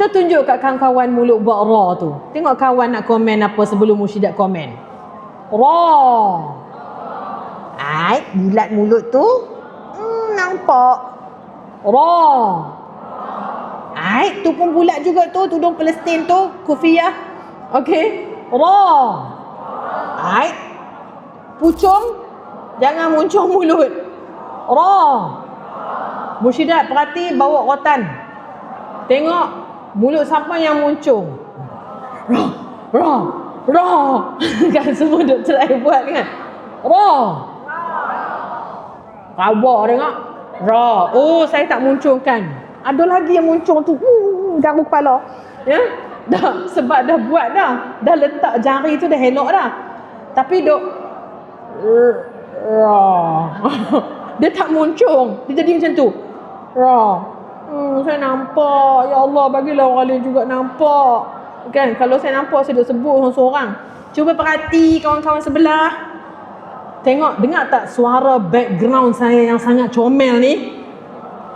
Cuba tunjuk kat kawan-kawan mulut buat ra tu. Tengok kawan nak komen apa sebelum Musyidat komen. Ra. Ai, bulat mulut tu. Nampak. Ra. Ai, tu pun bulat juga tu, tudung Palestin tu, kufiyah. Okey. Ra. Ai. Pucung, jangan muncung mulut. Ra. Musyidat perhati bawa rotan. Tengok mulut siapa yang muncung. Ra. Ra. Ra. Kan semua doktor air buat kan. Ra. Rawa tengok. Ra. Oh, saya tak muncungkan. Ada lagi yang muncung tu. Garu kepala. Ya? Dah, sebab dah buat dah. Dah letak jari tu dah elok dah. Tapi dok ra. Dia tak muncung. Dia jadi macam tu. Ra. Saya nampak. Ya Allah, bagilah orang lain juga nampak. Kan, kalau saya nampak saya dah sebut seorang-seorang. Cuba perhati kawan-kawan sebelah. Tengok, dengar tak suara background saya yang sangat comel ni?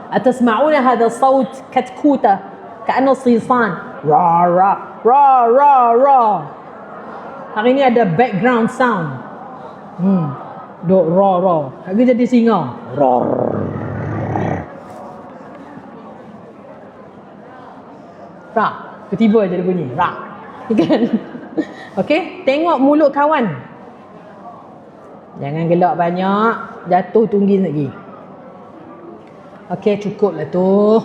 Atasma'una hadha saut katkuta ka'anna sisan. Ra ra ra ra ra. Hari ni ada background sound. Dok ra ra. Lagi jadi singa. Ra. Ra. Tiba-tiba je dia bunyi. Ra. Kan? Okey, tengok mulut kawan. Jangan gelak banyak, jatuh tunggin lagi. Okey, cukup lah tu.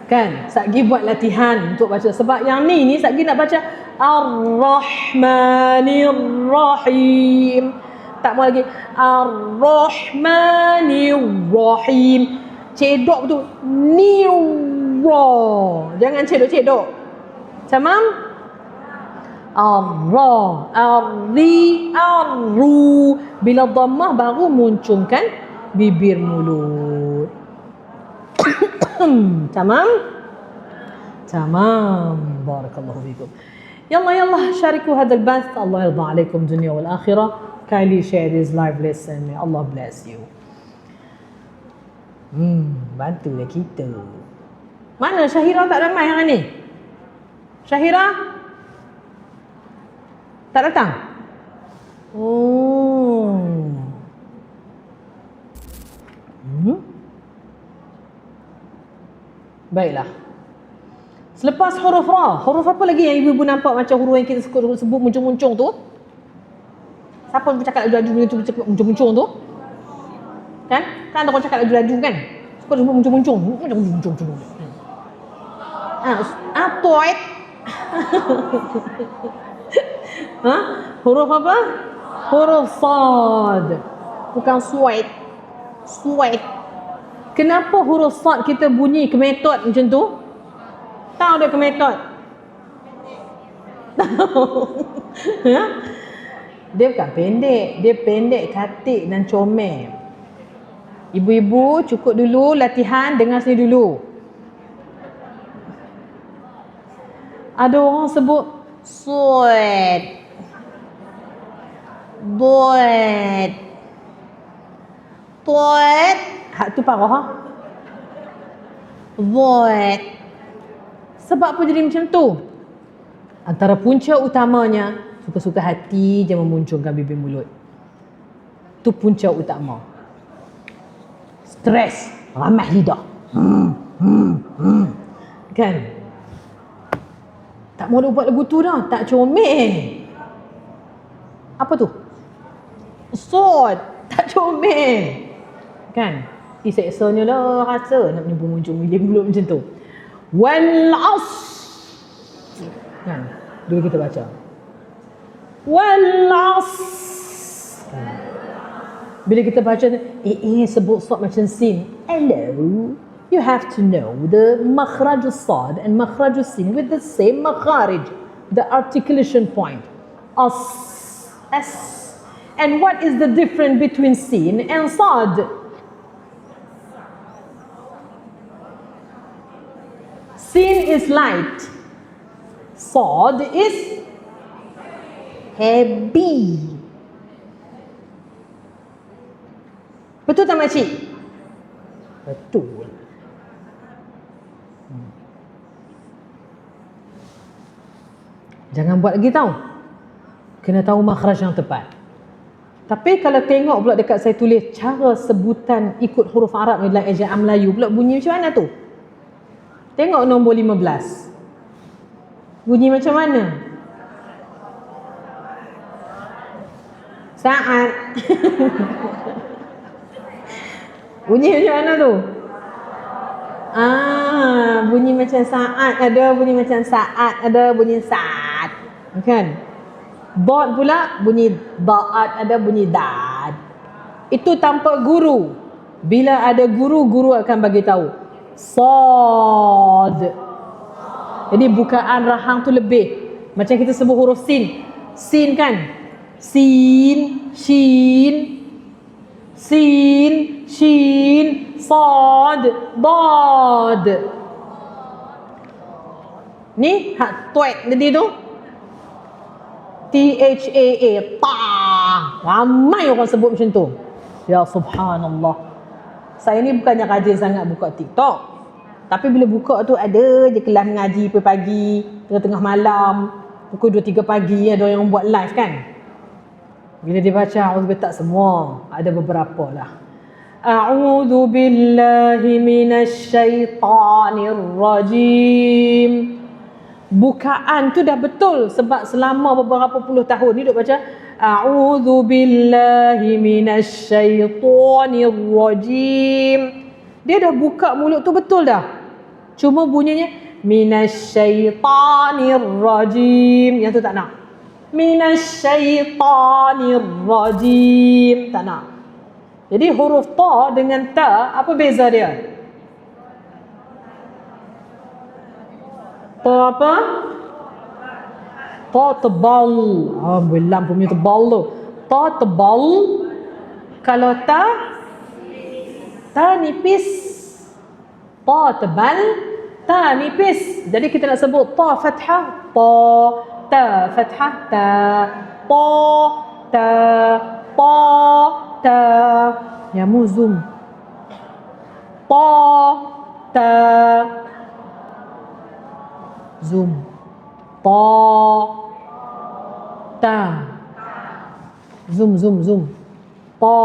Kan? Satgi buat latihan untuk baca. Sebab yang ni Satgi nak baca Ar-Rahmanir-Rahim. Tak mau lagi Ar-Rahmanir-Rahim. Cedok tu Niwa. Jangan cedok-cedok. Tamam? Ar-Ra, Ar-Ri, Ar-Ru. Bila dhammah baru muncungkan bibir mulut. Tamam? Tamam. Barakallahu fikum. Yalla syariku hadzal bath. Allah yarda alaikum dunya wal akhirah. Kindly share this live lesson. May Allah bless you. Bantulah kita. Mana Syahira tak ramai hari ni? Syahira? Tak datang? Oh. Baiklah. Selepas huruf ra, huruf apa lagi yang ibu-ibu nampak macam huruf yang kita sebut muncung-muncung tu? Siapa yang bercakap laju-laju muncung-muncung tu? Kan? Kan ada orang cakap laju-laju kan? Suka sebut muncung-muncung. Muncung-muncung. Toit. Huruf apa? Huruf sad. Bukan sweat. Sweat. Kenapa huruf sad kita bunyi kemetot macam tu? Tahu dia kemetot? Tahu. Dia bukan pendek. Dia pendek, katik dan comel. Ibu-ibu cukup dulu latihan, dengar sini dulu. Ada orang sebut sweat. Duet. Tuet. Hak tu parah ha? Duet. Sebab apa jadi macam tu? Antara punca utamanya, suka-suka hati je memunculkan bibir mulut. Tu punca utama. Stres, ramah lidah. Kan? Tak mau buat lagu tu dah, tak comel. Apa tu? Sod, tak comel. Kan? Seksanya lah rasa nak muncul bibir mulut macam tu. Wal asr. Kan? Dulu kita baca. Wal asr. Bila kita baca sebut sad macam sin. Hello. You have to know the makhraj as-sad and makhraj as-sin with the same makharij, the articulation point. As. And what is the difference between sin and sad? Sin is light. Sad is heavy. Betul tak makcik? Betul. Jangan buat lagi tau. Kena tahu makhraj yang tepat. Tapi kalau tengok pula dekat saya tulis cara sebutan ikut huruf Arab dalam ejaan Melayu pula bunyi macam mana tu? Tengok nombor 15. Bunyi macam mana? Saat. Bunyi macam mana tu? Bunyi macam saat ada, bunyi macam saat ada, bunyi saat. Kan? Dot pula bunyi da'at ada, bunyi dad. Itu tanpa guru. Bila ada guru, guru akan bagi tahu. Sad. Jadi bukaan rahang tu lebih. Macam kita sebut huruf sin. Sin kan? Sin, shin, sin, shin, sad, dad. Ni hak tuek tadi tu. T-H-A-A, ta. Ramai orang sebut macam tu. Ya subhanallah. Saya ni bukannya rajin sangat buka TikTok. Tapi bila buka tu ada je kelas mengaji pagi, tengah-tengah malam, pukul 2-3 pagi ada yang buat live kan. Bila dia baca a'udzu tak semua, ada beberapa lah. A'udzu billahi minasyaitanir rajim. Bukaan tu dah betul sebab selama beberapa puluh tahun ni duk baca a'udzu billahi minasyaitonir rajim. Dia dah buka mulut tu betul dah. Cuma bunyinya minasyaitonir rajim. Yang tu tak nak. Minasyaitonir rajim. Tak nak. Jadi huruf ta dengan ta apa beza dia? Ta apa? Ta tebal. Belam punya tebal tu. Ta tebal. Kalau ta nipis. Ta tebal, ta nipis. Jadi kita nak sebut ta fathah, ta, ta fathah, ta, ta. Ya mu zoom. Ta. Zoom. Ta. Zoom. Ta.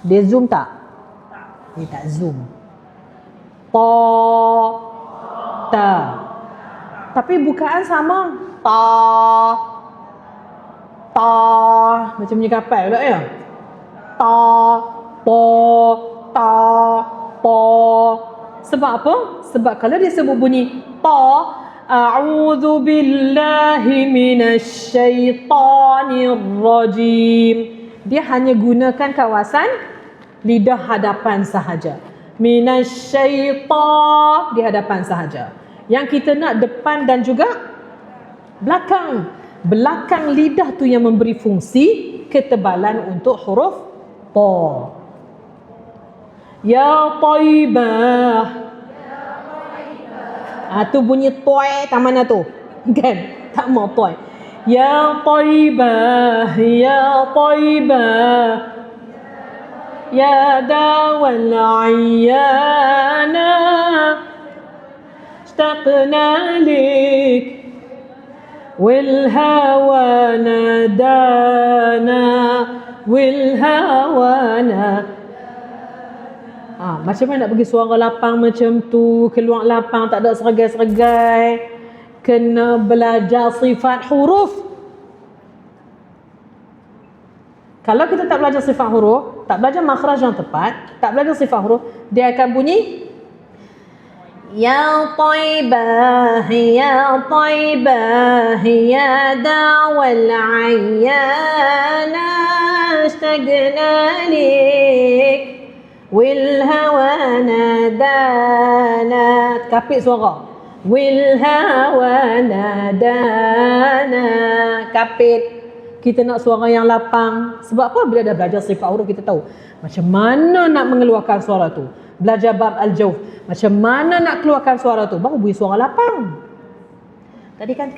Dia zoom tak? Dia tak zoom. Ta. Tapi bukaan sama. Ta. Macam bunyi kapal pula ya. Ta. Sebab apa? Sebab kalau dia sebut bunyi ta, a'udzu billahi minasyaitonir rajim. Dia hanya gunakan kawasan lidah hadapan sahaja. Minasyaitan di hadapan sahaja. Yang kita nak depan dan juga belakang. Belakang lidah tu yang memberi fungsi ketebalan untuk huruf ta. Ya Taibah. Tu bunyi toy tak mana tu? Kan? Tak mau toy. Ya Taibah, ya Taibah. Ya dawal ayyana. Ishtaqna lik. والهوى نادانا والهوى macam mana nak bagi suara lapang macam tu, keluar lapang tak ada seregai-seregai. Kena belajar sifat huruf. Kalau kita tak belajar sifat huruf, tak belajar makhraj yang tepat, tak belajar sifat huruf, dia akan bunyi Ya Taibah, Ya Taibah, Ya dawal ayyana, ishtaqna lik, wil hawa nadana. Kapit suara. Wil hawa nadana. Kapit. Kita nak suara yang lapang. Sebab apa? Bila dah belajar sifat huruf kita tahu macam mana nak mengeluarkan suara tu. Belajar bab al-jawf, macam mana nak keluarkan suara tu, baru bunyi suara lapang. Tadi kan